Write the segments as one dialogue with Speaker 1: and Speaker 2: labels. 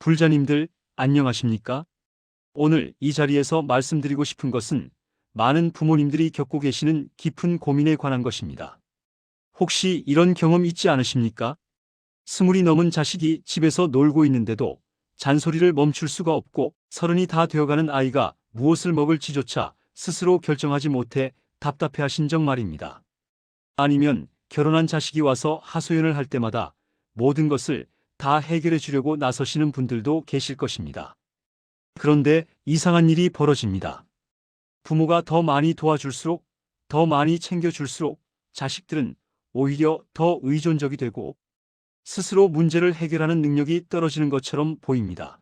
Speaker 1: 불자님들, 안녕하십니까? 오늘 이 자리에서 말씀드리고 싶은 것은 많은 부모님들이 겪고 계시는 깊은 고민에 관한 것입니다. 혹시 이런 경험 있지 않으십니까? 스물이 넘은 자식이 집에서 놀고 있는데도 잔소리를 멈출 수가 없고 서른이 다 되어가는 아이가 무엇을 먹을지조차 스스로 결정하지 못해 답답해하신 적 말입니다. 아니면 결혼한 자식이 와서 하소연을 할 때마다 모든 것을 다 해결해 주려고 나서시는 분들도 계실 것입니다. 그런데 이상한 일이 벌어집니다. 부모가 더 많이 도와줄수록, 더 많이 챙겨줄수록 자식들은 오히려 더 의존적이 되고 스스로 문제를 해결하는 능력이 떨어지는 것처럼 보입니다.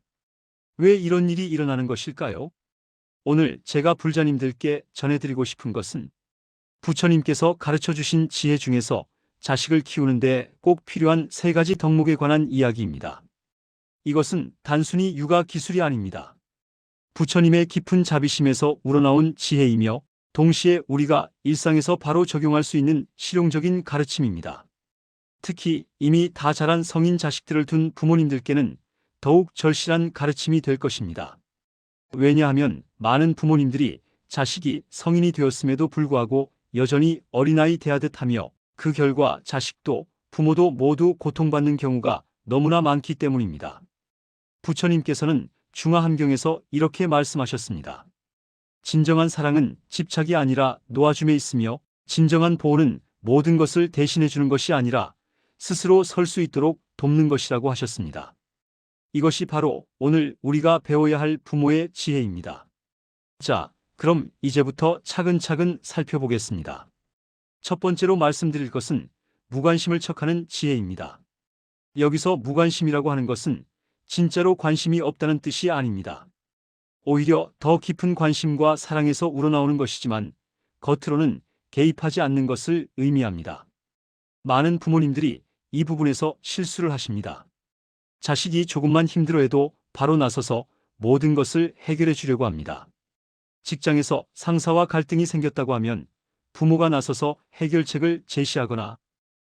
Speaker 1: 왜 이런 일이 일어나는 것일까요? 오늘 제가 불자님들께 전해드리고 싶은 것은 부처님께서 가르쳐 주신 지혜 중에서 자식을 키우는데 꼭 필요한 3가지 덕목에 관한 이야기입니다. 이것은 단순히 육아 기술이 아닙니다. 부처님의 깊은 자비심에서 우러나온 지혜이며 동시에 우리가 일상에서 바로 적용할 수 있는 실용적인 가르침입니다. 특히 이미 다 자란 성인 자식들을 둔 부모님들께는 더욱 절실한 가르침이 될 것입니다. 왜냐하면 많은 부모님들이 자식이 성인이 되었음에도 불구하고 여전히 어린아이 대하듯 하며 그 결과 자식도 부모도 모두 고통받는 경우가 너무나 많기 때문입니다. 부처님께서는 중화함경에서 이렇게 말씀하셨습니다. 진정한 사랑은 집착이 아니라 놓아줌에 있으며 진정한 보호는 모든 것을 대신해 주는 것이 아니라 스스로 설 수 있도록 돕는 것이라고 하셨습니다. 이것이 바로 오늘 우리가 배워야 할 부모의 지혜입니다. 자, 그럼 이제부터 차근차근 살펴보겠습니다. 첫 번째로 말씀드릴 것은 무관심을 척하는 지혜입니다. 여기서 무관심이라고 하는 것은 진짜로 관심이 없다는 뜻이 아닙니다. 오히려 더 깊은 관심과 사랑에서 우러나오는 것이지만 겉으로는 개입하지 않는 것을 의미합니다. 많은 부모님들이 이 부분에서 실수를 하십니다. 자식이 조금만 힘들어해도 바로 나서서 모든 것을 해결해 주려고 합니다. 직장에서 상사와 갈등이 생겼다고 하면 부모가 나서서 해결책을 제시하거나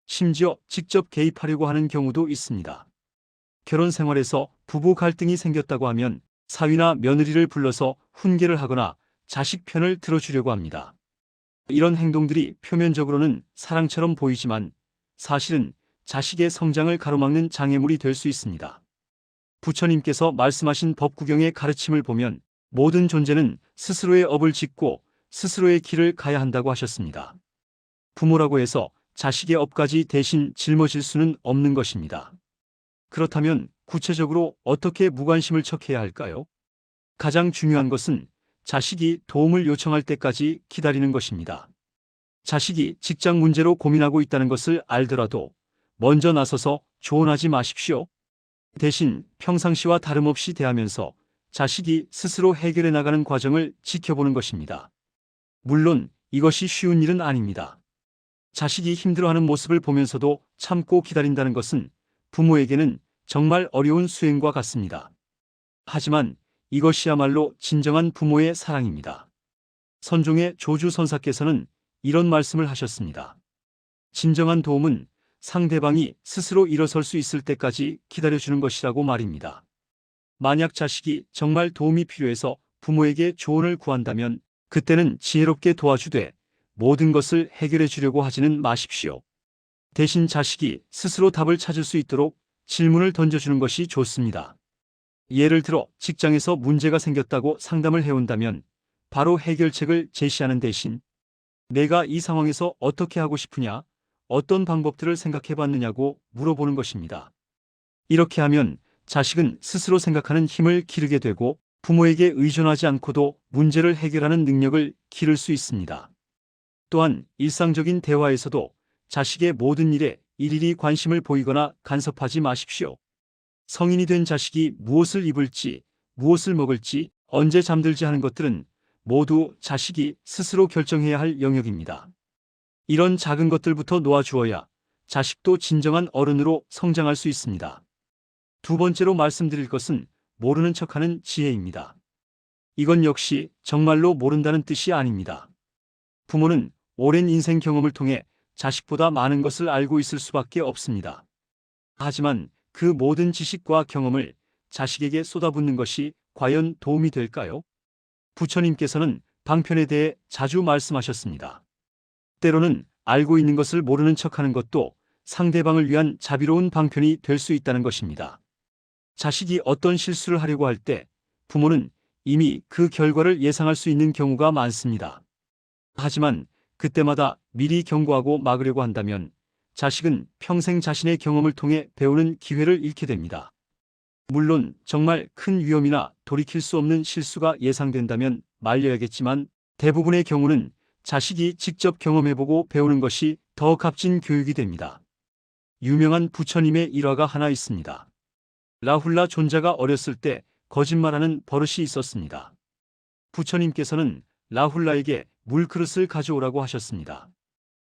Speaker 1: 심지어 직접 개입하려고 하는 경우도 있습니다. 결혼 생활에서 부부 갈등이 생겼다고 하면 사위나 며느리를 불러서 훈계를 하거나 자식 편을 들어주려고 합니다. 이런 행동들이 표면적으로는 사랑처럼 보이지만 사실은 자식의 성장을 가로막는 장애물이 될 수 있습니다. 부처님께서 말씀하신 법구경의 가르침을 보면 모든 존재는 스스로의 업을 짓고 스스로의 길을 가야 한다고 하셨습니다. 부모라고 해서 자식의 업까지 대신 짊어질 수는 없는 것입니다. 그렇다면 구체적으로 어떻게 무관심을 척해야 할까요? 가장 중요한 것은 자식이 도움을 요청할 때까지 기다리는 것입니다. 자식이 직장 문제로 고민하고 있다는 것을 알더라도 먼저 나서서 조언하지 마십시오. 대신 평상시와 다름없이 대하면서 자식이 스스로 해결해 나가는 과정을 지켜보는 것입니다. 물론 이것이 쉬운 일은 아닙니다. 자식이 힘들어하는 모습을 보면서도 참고 기다린다는 것은 부모에게는 정말 어려운 수행과 같습니다. 하지만 이것이야말로 진정한 부모의 사랑입니다. 선종의 조주선사께서는 이런 말씀을 하셨습니다. 진정한 도움은 상대방이 스스로 일어설 수 있을 때까지 기다려주는 것이라고 말입니다. 만약 자식이 정말 도움이 필요해서 부모에게 조언을 구한다면 그때는 지혜롭게 도와주되 모든 것을 해결해 주려고 하지는 마십시오. 대신 자식이 스스로 답을 찾을 수 있도록 질문을 던져주는 것이 좋습니다. 예를 들어 직장에서 문제가 생겼다고 상담을 해온다면 바로 해결책을 제시하는 대신 내가 이 상황에서 어떻게 하고 싶으냐, 어떤 방법들을 생각해 봤느냐고 물어보는 것입니다. 이렇게 하면 자식은 스스로 생각하는 힘을 기르게 되고 부모에게 의존하지 않고도 문제를 해결하는 능력을 기를 수 있습니다. 또한 일상적인 대화에서도 자식의 모든 일에 일일이 관심을 보이거나 간섭하지 마십시오. 성인이 된 자식이 무엇을 입을지, 무엇을 먹을지, 언제 잠들지 하는 것들은 모두 자식이 스스로 결정해야 할 영역입니다. 이런 작은 것들부터 놓아주어야 자식도 진정한 어른으로 성장할 수 있습니다. 두 번째로 말씀드릴 것은 모르는 척하는 지혜입니다. 이건 역시 정말로 모른다는 뜻이 아닙니다. 부모는 오랜 인생 경험을 통해 자식보다 많은 것을 알고 있을 수밖에 없습니다. 하지만 그 모든 지식과 경험을 자식에게 쏟아붓는 것이 과연 도움이 될까요? 부처님께서는 방편에 대해 자주 말씀하셨습니다. 때로는 알고 있는 것을 모르는 척하는 것도 상대방을 위한 자비로운 방편이 될 수 있다는 것입니다. 자식이 어떤 실수를 하려고 할 때 부모는 이미 그 결과를 예상할 수 있는 경우가 많습니다. 하지만 그때마다 미리 경고하고 막으려고 한다면 자식은 평생 자신의 경험을 통해 배우는 기회를 잃게 됩니다. 물론 정말 큰 위험이나 돌이킬 수 없는 실수가 예상된다면 말려야겠지만 대부분의 경우는 자식이 직접 경험해보고 배우는 것이 더 값진 교육이 됩니다. 유명한 부처님의 일화가 하나 있습니다. 라훌라 존자가 어렸을 때 거짓말하는 버릇이 있었습니다. 부처님께서는 라훌라에게 물그릇을 가져오라고 하셨습니다.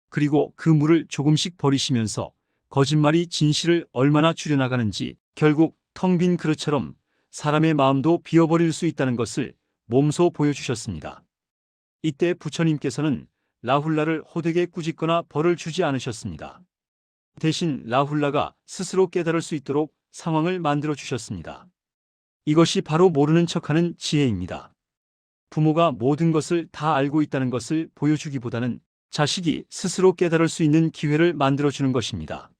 Speaker 1: 그리고 그 물을 조금씩 버리시면서 거짓말이 진실을 얼마나 줄여나가는지 결국 텅 빈 그릇처럼 사람의 마음도 비워버릴 수 있다는 것을 몸소 보여주셨습니다. 이때 부처님께서는 라훌라를 호되게 꾸짖거나 벌을 주지 않으셨습니다. 대신 라훌라가 스스로 깨달을 수 있도록 상황을 만들어 주셨습니다. 이것이 바로 모르는 척하는 지혜입니다. 부모가 모든 것을 다 알고 있다는 것을 보여주기보다는 자식이 스스로 깨달을 수 있는 기회를 만들어주는 것입니다.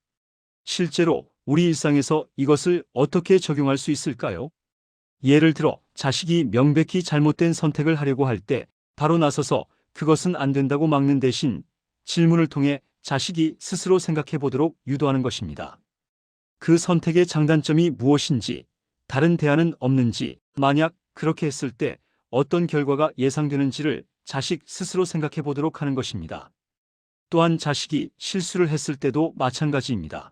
Speaker 1: 실제로 우리 일상에서 이것을 어떻게 적용할 수 있을까요? 예를 들어 자식이 명백히 잘못된 선택을 하려고 할 때 바로 나서서 그것은 안 된다고 막는 대신 질문을 통해 자식이 스스로 생각해 보도록 유도하는 것입니다. 그 선택의 장단점이 무엇인지, 다른 대안은 없는지, 만약 그렇게 했을 때 어떤 결과가 예상되는지를 자식 스스로 생각해 보도록 하는 것입니다. 또한 자식이 실수를 했을 때도 마찬가지입니다.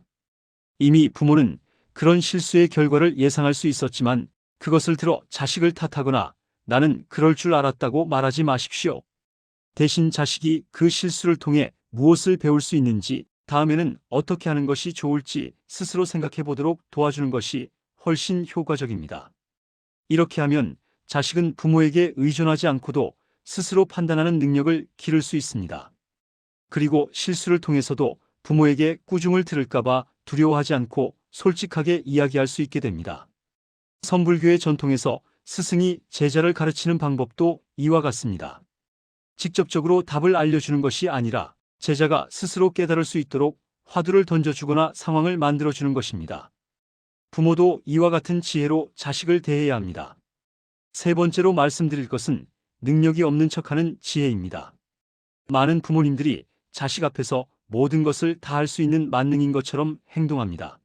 Speaker 1: 이미 부모는 그런 실수의 결과를 예상할 수 있었지만 그것을 들어 자식을 탓하거나 나는 그럴 줄 알았다고 말하지 마십시오. 대신 자식이 그 실수를 통해 무엇을 배울 수 있는지, 다음에는 어떻게 하는 것이 좋을지 스스로 생각해 보도록 도와주는 것이 훨씬 효과적입니다. 이렇게 하면 자식은 부모에게 의존하지 않고도 스스로 판단하는 능력을 기를 수 있습니다. 그리고 실수를 통해서도 부모에게 꾸중을 들을까봐 두려워하지 않고 솔직하게 이야기할 수 있게 됩니다. 선불교의 전통에서 스승이 제자를 가르치는 방법도 이와 같습니다. 직접적으로 답을 알려주는 것이 아니라 제자가 스스로 깨달을 수 있도록 화두를 던져주거나 상황을 만들어주는 것입니다. 부모도 이와 같은 지혜로 자식을 대해야 합니다. 세 번째로 말씀드릴 것은 능력이 없는 척하는 지혜입니다. 많은 부모님들이 자식 앞에서 모든 것을 다 할 수 있는 만능인 것처럼 행동합니다.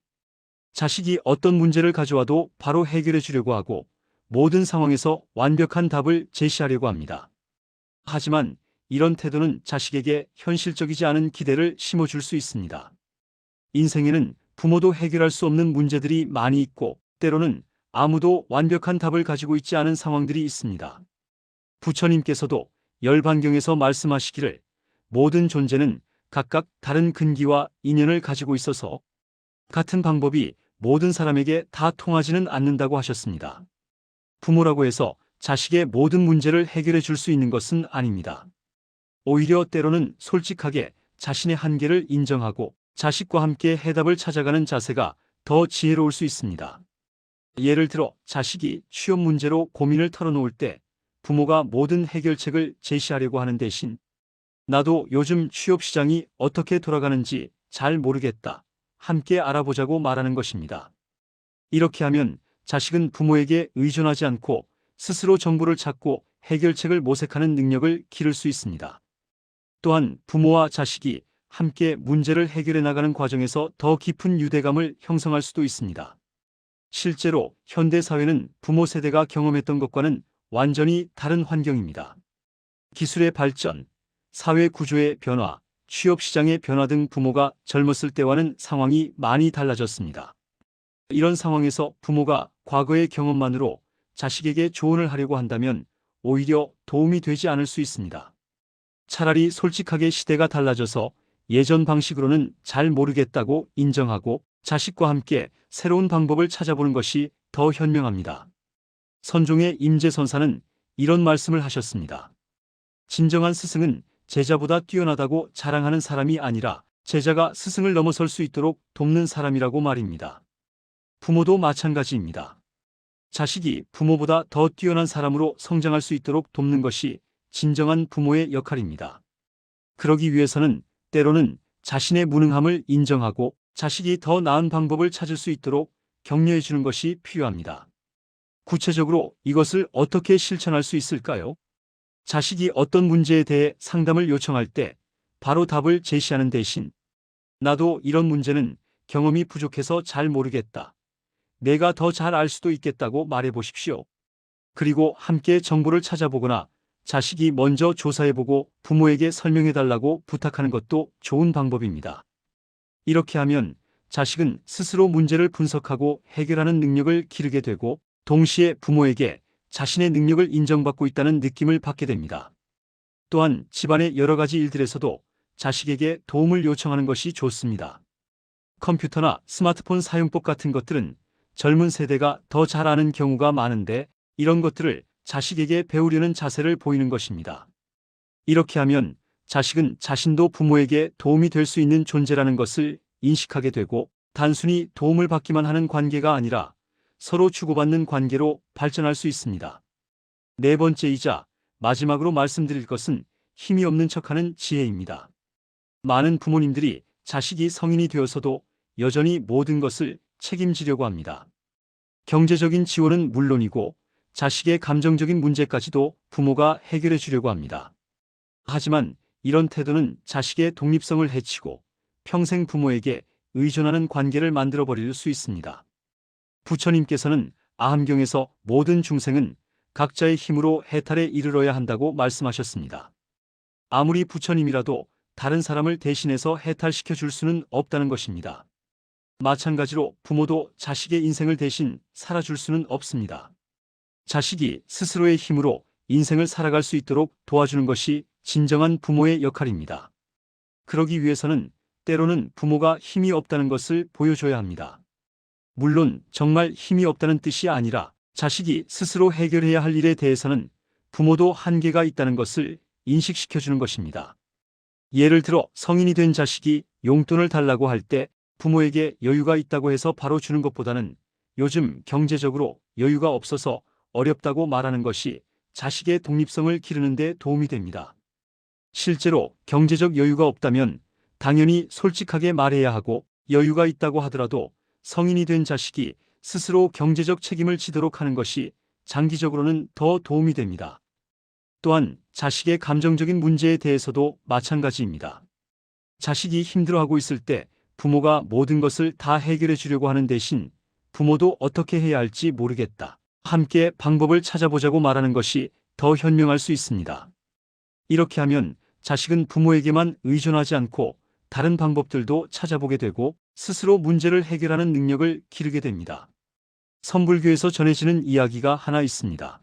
Speaker 1: 자식이 어떤 문제를 가져와도 바로 해결해 주려고 하고 모든 상황에서 완벽한 답을 제시하려고 합니다. 하지만 이런 태도는 자식에게 현실적이지 않은 기대를 심어줄 수 있습니다. 인생에는 부모도 해결할 수 없는 문제들이 많이 있고 때로는 아무도 완벽한 답을 가지고 있지 않은 상황들이 있습니다. 부처님께서도 열반경에서 말씀하시기를 모든 존재는 각각 다른 근기와 인연을 가지고 있어서 같은 방법이 모든 사람에게 다 통하지는 않는다고 하셨습니다. 부모라고 해서 자식의 모든 문제를 해결해 줄 수 있는 것은 아닙니다. 오히려 때로는 솔직하게 자신의 한계를 인정하고 자식과 함께 해답을 찾아가는 자세가 더 지혜로울 수 있습니다. 예를 들어 자식이 취업 문제로 고민을 털어놓을 때 부모가 모든 해결책을 제시하려고 하는 대신 나도 요즘 취업 시장이 어떻게 돌아가는지 잘 모르겠다. 함께 알아보자고 말하는 것입니다. 이렇게 하면 자식은 부모에게 의존하지 않고 스스로 정보를 찾고 해결책을 모색하는 능력을 기를 수 있습니다. 또한 부모와 자식이 함께 문제를 해결해 나가는 과정에서 더 깊은 유대감을 형성할 수도 있습니다. 실제로 현대 사회는 부모 세대가 경험했던 것과는 완전히 다른 환경입니다. 기술의 발전, 사회 구조의 변화, 취업 시장의 변화 등 부모가 젊었을 때와는 상황이 많이 달라졌습니다. 이런 상황에서 부모가 과거의 경험만으로 자식에게 조언을 하려고 한다면 오히려 도움이 되지 않을 수 있습니다. 차라리 솔직하게 시대가 달라져서 예전 방식으로는 잘 모르겠다고 인정하고 자식과 함께 새로운 방법을 찾아보는 것이 더 현명합니다. 선종의 임재선사는 이런 말씀을 하셨습니다. 진정한 스승은 제자보다 뛰어나다고 자랑하는 사람이 아니라 제자가 스승을 넘어설 수 있도록 돕는 사람이라고 말입니다. 부모도 마찬가지입니다. 자식이 부모보다 더 뛰어난 사람으로 성장할 수 있도록 돕는 것이 진정한 부모의 역할입니다. 그러기 위해서는 때로는 자신의 무능함을 인정하고 자식이 더 나은 방법을 찾을 수 있도록 격려해 주는 것이 필요합니다. 구체적으로 이것을 어떻게 실천할 수 있을까요? 자식이 어떤 문제에 대해 상담을 요청할 때 바로 답을 제시하는 대신 나도 이런 문제는 경험이 부족해서 잘 모르겠다. 내가 더 잘 알 수도 있겠다고 말해 보십시오. 그리고 함께 정보를 찾아보거나 자식이 먼저 조사해보고 부모에게 설명해달라고 부탁하는 것도 좋은 방법입니다. 이렇게 하면 자식은 스스로 문제를 분석하고 해결하는 능력을 기르게 되고 동시에 부모에게 자신의 능력을 인정받고 있다는 느낌을 받게 됩니다. 또한 집안의 여러 가지 일들에서도 자식에게 도움을 요청하는 것이 좋습니다. 컴퓨터나 스마트폰 사용법 같은 것들은 젊은 세대가 더 잘 아는 경우가 많은데 이런 것들을 자식에게 배우려는 자세를 보이는 것입니다. 이렇게 하면 자식은 자신도 부모에게 도움이 될 수 있는 존재라는 것을 인식하게 되고 단순히 도움을 받기만 하는 관계가 아니라 서로 주고받는 관계로 발전할 수 있습니다. 네 번째이자 마지막으로 말씀드릴 것은 힘이 없는 척하는 지혜입니다. 많은 부모님들이 자식이 성인이 되어서도 여전히 모든 것을 책임지려고 합니다. 경제적인 지원은 물론이고 자식의 감정적인 문제까지도 부모가 해결해 주려고 합니다. 하지만 이런 태도는 자식의 독립성을 해치고 평생 부모에게 의존하는 관계를 만들어버릴 수 있습니다. 부처님께서는 아함경에서 모든 중생은 각자의 힘으로 해탈에 이르러야 한다고 말씀하셨습니다. 아무리 부처님이라도 다른 사람을 대신해서 해탈시켜 줄 수는 없다는 것입니다. 마찬가지로 부모도 자식의 인생을 대신 살아줄 수는 없습니다. 자식이 스스로의 힘으로 인생을 살아갈 수 있도록 도와주는 것이 진정한 부모의 역할입니다. 그러기 위해서는 때로는 부모가 힘이 없다는 것을 보여줘야 합니다. 물론 정말 힘이 없다는 뜻이 아니라 자식이 스스로 해결해야 할 일에 대해서는 부모도 한계가 있다는 것을 인식시켜주는 것입니다. 예를 들어 성인이 된 자식이 용돈을 달라고 할 때 부모에게 여유가 있다고 해서 바로 주는 것보다는 요즘 경제적으로 여유가 없어서 어렵다고 말하는 것이 자식의 독립성을 기르는 데 도움이 됩니다. 실제로 경제적 여유가 없다면 당연히 솔직하게 말해야 하고 여유가 있다고 하더라도 성인이 된 자식이 스스로 경제적 책임을 지도록 하는 것이 장기적으로는 더 도움이 됩니다. 또한 자식의 감정적인 문제에 대해서도 마찬가지입니다. 자식이 힘들어하고 있을 때 부모가 모든 것을 다 해결해 주려고 하는 대신 부모도 어떻게 해야 할지 모르겠다. 함께 방법을 찾아보자고 말하는 것이 더 현명할 수 있습니다. 이렇게 하면 자식은 부모에게만 의존하지 않고 다른 방법들도 찾아보게 되고 스스로 문제를 해결하는 능력을 기르게 됩니다. 선불교에서 전해지는 이야기가 하나 있습니다.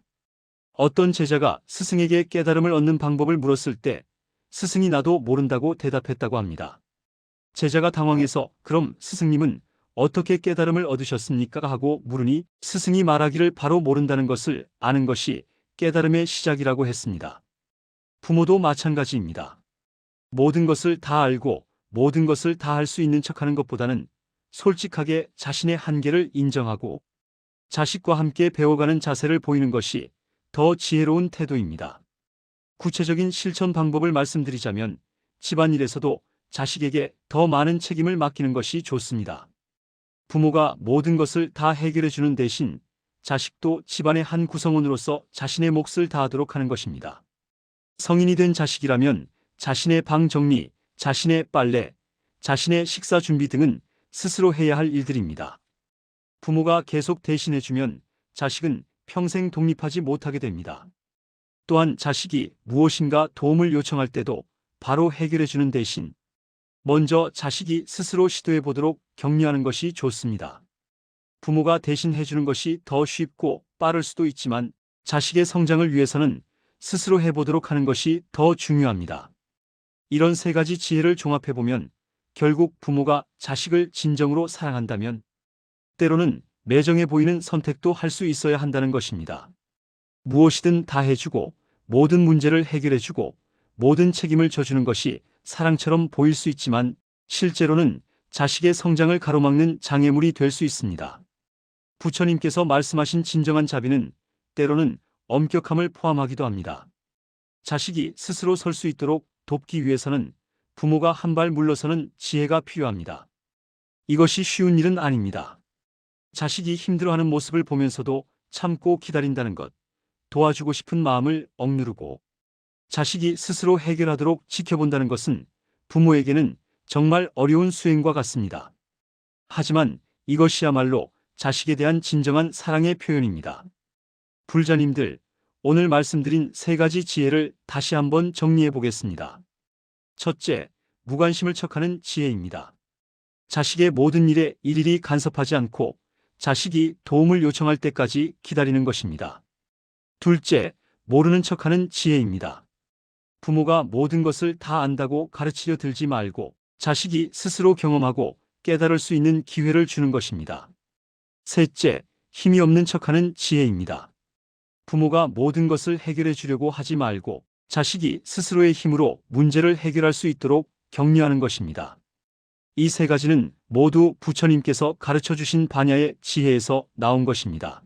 Speaker 1: 어떤 제자가 스승에게 깨달음을 얻는 방법을 물었을 때 스승이 나도 모른다고 대답했다고 합니다. 제자가 당황해서 그럼 스승님은 어떻게 깨달음을 얻으셨습니까? 하고 물으니 스승이 말하기를 바로 모른다는 것을 아는 것이 깨달음의 시작이라고 했습니다. 부모도 마찬가지입니다. 모든 것을 다 알고 모든 것을 다 할 수 있는 척하는 것보다는 솔직하게 자신의 한계를 인정하고 자식과 함께 배워가는 자세를 보이는 것이 더 지혜로운 태도입니다. 구체적인 실천 방법을 말씀드리자면 집안일에서도 자식에게 더 많은 책임을 맡기는 것이 좋습니다. 부모가 모든 것을 다 해결해 주는 대신 자식도 집안의 한 구성원으로서 자신의 몫을 다하도록 하는 것입니다. 성인이 된 자식이라면 자신의 방 정리, 자신의 빨래, 자신의 식사 준비 등은 스스로 해야 할 일들입니다. 부모가 계속 대신해주면 자식은 평생 독립하지 못하게 됩니다. 또한 자식이 무엇인가 도움을 요청할 때도 바로 해결해주는 대신 먼저 자식이 스스로 시도해 보도록 격려하는 것이 좋습니다. 부모가 대신 해주는 것이 더 쉽고 빠를 수도 있지만 자식의 성장을 위해서는 스스로 해보도록 하는 것이 더 중요합니다. 이런 세 가지 지혜를 종합해보면 결국 부모가 자식을 진정으로 사랑한다면 때로는 매정해 보이는 선택도 할 수 있어야 한다는 것입니다. 무엇이든 다 해주고 모든 문제를 해결해주고 모든 책임을 져주는 것이 사랑처럼 보일 수 있지만 실제로는 자식의 성장을 가로막는 장애물이 될 수 있습니다. 부처님께서 말씀하신 진정한 자비는 때로는 엄격함을 포함하기도 합니다. 자식이 스스로 설 수 있도록 돕기 위해서는 부모가 한 발 물러서는 지혜가 필요합니다. 이것이 쉬운 일은 아닙니다. 자식이 힘들어하는 모습을 보면서도 참고 기다린다는 것, 도와주고 싶은 마음을 억누르고 자식이 스스로 해결하도록 지켜본다는 것은 부모에게는 정말 어려운 수행과 같습니다. 하지만 이것이야말로 자식에 대한 진정한 사랑의 표현입니다. 불자님들, 오늘 말씀드린 세 가지 지혜를 다시 한번 정리해 보겠습니다. 첫째, 무관심을 척하는 지혜입니다. 자식의 모든 일에 일일이 간섭하지 않고 자식이 도움을 요청할 때까지 기다리는 것입니다. 둘째, 모르는 척하는 지혜입니다. 부모가 모든 것을 다 안다고 가르치려 들지 말고 자식이 스스로 경험하고 깨달을 수 있는 기회를 주는 것입니다. 셋째, 힘이 없는 척하는 지혜입니다. 부모가 모든 것을 해결해 주려고 하지 말고 자식이 스스로의 힘으로 문제를 해결할 수 있도록 격려하는 것입니다. 이 세 가지는 모두 부처님께서 가르쳐 주신 반야의 지혜에서 나온 것입니다.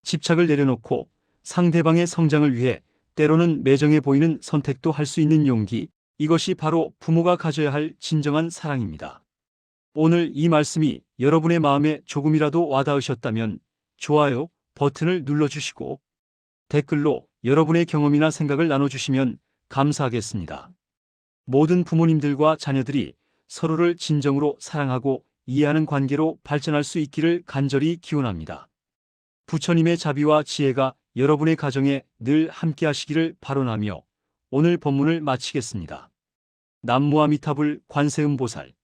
Speaker 1: 집착을 내려놓고 상대방의 성장을 위해 때로는 매정해 보이는 선택도 할 수 있는 용기, 이것이 바로 부모가 가져야 할 진정한 사랑입니다. 오늘 이 말씀이 여러분의 마음에 조금이라도 와닿으셨다면 좋아요 버튼을 눌러주시고 댓글로 여러분의 경험이나 생각을 나눠주시면 감사하겠습니다. 모든 부모님들과 자녀들이 서로를 진정으로 사랑하고 이해하는 관계로 발전할 수 있기를 간절히 기원합니다. 부처님의 자비와 지혜가 여러분의 가정에 늘 함께하시기를 바라며 오늘 법문을 마치겠습니다. 남무아미타불 관세음보살